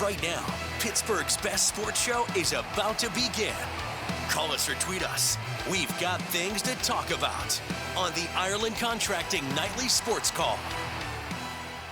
Right now, Pittsburgh's best sports show is about to begin. Call us or tweet us. We've got things to talk about on the Ireland Contracting Nightly Sports Call.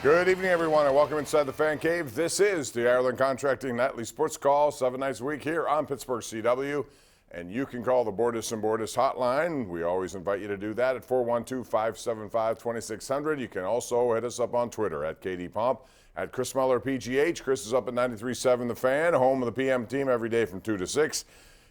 Good evening, everyone, and welcome inside the Fan Cave. This is the Ireland Contracting Nightly Sports Call, 7 nights a week here on Pittsburgh CW. And you can call the Bordis & Bordis hotline. We always invite you to do that at 412-575-2600. You can also hit us up on Twitter at KDPomp, at Chris Mueller PGH. Chris is up at 93.7 The Fan, home of the PM team every day from 2 to 6.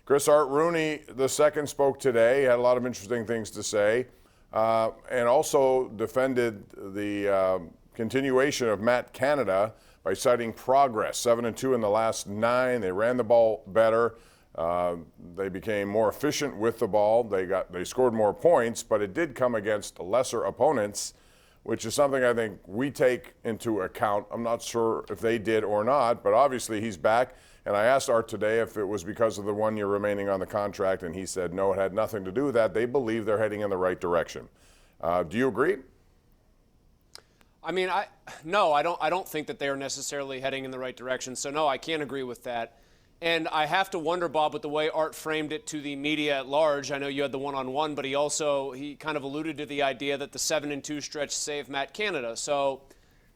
Chris Art Rooney II spoke today, had a lot of interesting things to say, and also defended the continuation of Matt Canada by citing progress. 7-2 in the last 9. They ran the ball better. They became more efficient with the ball. They scored more points, but it did come against lesser opponents, which is something I think we take into account. I'm not sure if they did or not, but obviously he's back. And I asked Art today if it was because of the 1 year remaining on the contract, and he said no, it had nothing to do with that. They believe they're heading in the right direction. Do you agree? I mean, I don't think that they are necessarily heading in the right direction. So no, I can't agree with that. And I have to wonder, Bob, with the way Art framed it to the media at large. I know you had the one-on-one, but he kind of alluded to the idea that the 7-2 stretch saved Matt Canada. So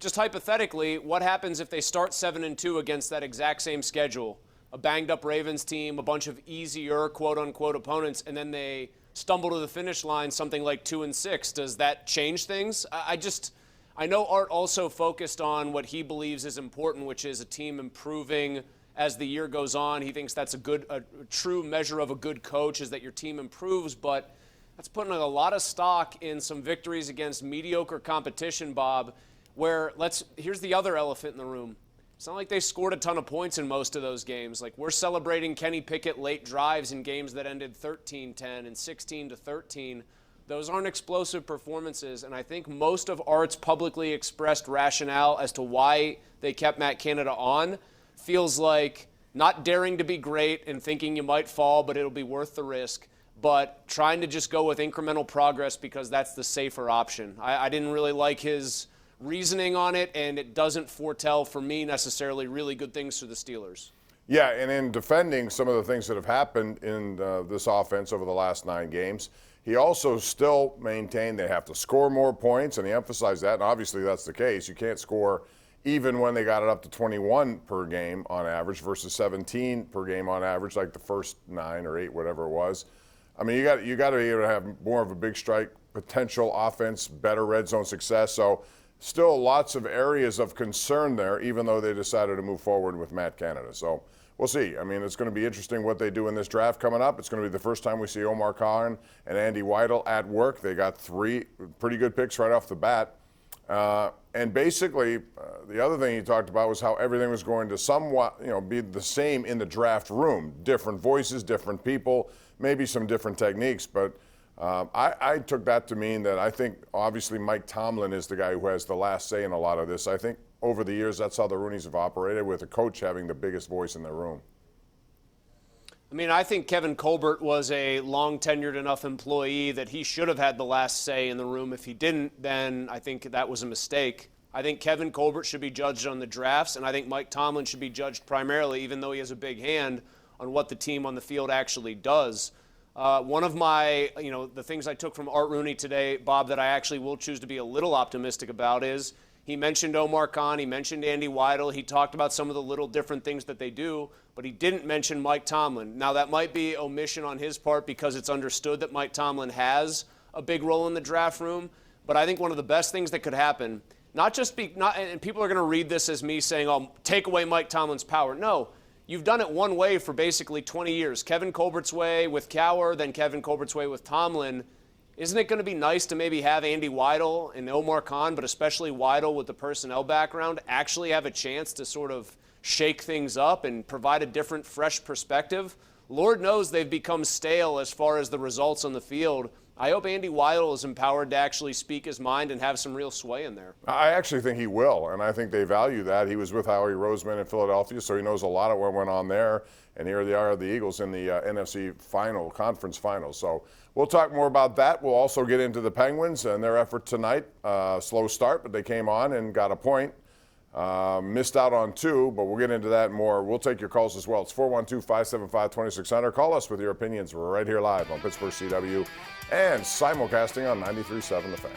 just hypothetically, what happens if they start 7-2 against that exact same schedule? A banged-up Ravens team, a bunch of easier, quote-unquote, opponents, and then they stumble to the finish line something like 2-6. Does that change things? I know Art also focused on what he believes is important, which is a team improving as the year goes on. He thinks that's a true measure of a good coach is that your team improves, but that's putting a lot of stock in some victories against mediocre competition, Bob, where here's the other elephant in the room. It's not like they scored a ton of points in most of those games. Like, we're celebrating Kenny Pickett late drives in games that ended 13-10 and 16-13. Those aren't explosive performances, and I think most of Art's publicly expressed rationale as to why they kept Matt Canada on feels like not daring to be great and thinking you might fall, but it'll be worth the risk, but trying to just go with incremental progress because that's the safer option. I didn't really like his reasoning on it, and it doesn't foretell for me necessarily really good things for the Steelers. Yeah, and in defending some of the things that have happened in this offense over the last 9 games, he also still maintained they have to score more points, and he emphasized that, and obviously that's the case. You can't score even when they got it up to 21 per game on average versus 17 per game on average, like the first 9 or 8, whatever it was. I mean, you got to be able to have more of a big strike potential offense, better red zone success. So still lots of areas of concern there, even though they decided to move forward with Matt Canada. So we'll see. I mean, it's going to be interesting what they do in this draft coming up. It's going to be the first time we see Omar Khan and Andy Weidl at work. They got 3 pretty good picks right off the bat. And basically, the other thing he talked about was how everything was going to somewhat, be the same in the draft room. Different voices, different people, maybe some different techniques. But I took that to mean that I think, obviously, Mike Tomlin is the guy who has the last say in a lot of this. I think over the years, that's how the Rooneys have operated, with a coach having the biggest voice in the room. I mean, I think Kevin Colbert was a long-tenured enough employee that he should have had the last say in the room. If he didn't, then I think that was a mistake. I think Kevin Colbert should be judged on the drafts, and I think Mike Tomlin should be judged primarily, even though he has a big hand, on what the team on the field actually does. One of my, the things I took from Art Rooney today, Bob, that I actually will choose to be a little optimistic about is he mentioned Omar Khan, he mentioned Andy Weidl, he talked about some of the little different things that they do, but he didn't mention Mike Tomlin. Now, that might be omission on his part because it's understood that Mike Tomlin has a big role in the draft room, but I think one of the best things that could happen, and people are going to read this as me saying, oh, take away Mike Tomlin's power. No, you've done it one way for basically 20 years. Kevin Colbert's way with Cowher, then Kevin Colbert's way with Tomlin. Isn't it going to be nice to maybe have Andy Weidl and Omar Khan, but especially Weidl with the personnel background, actually have a chance to sort of shake things up and provide a different, fresh perspective? Lord knows they've become stale as far as the results on the field. I hope Andy Weidl is empowered to actually speak his mind and have some real sway in there. I actually think he will, and I think they value that. He was with Howie Roseman in Philadelphia, so he knows a lot of what went on there. And here they are, the Eagles in the NFC conference final. So we'll talk more about that. We'll also get into the Penguins and their effort tonight. Slow start, but they came on and got a point. Missed out on 2, but we'll get into that more. We'll take your calls as well. It's 412-575-2600. Call us with your opinions. We're right here live on Pittsburgh CW and simulcasting on 93.7 The Fan.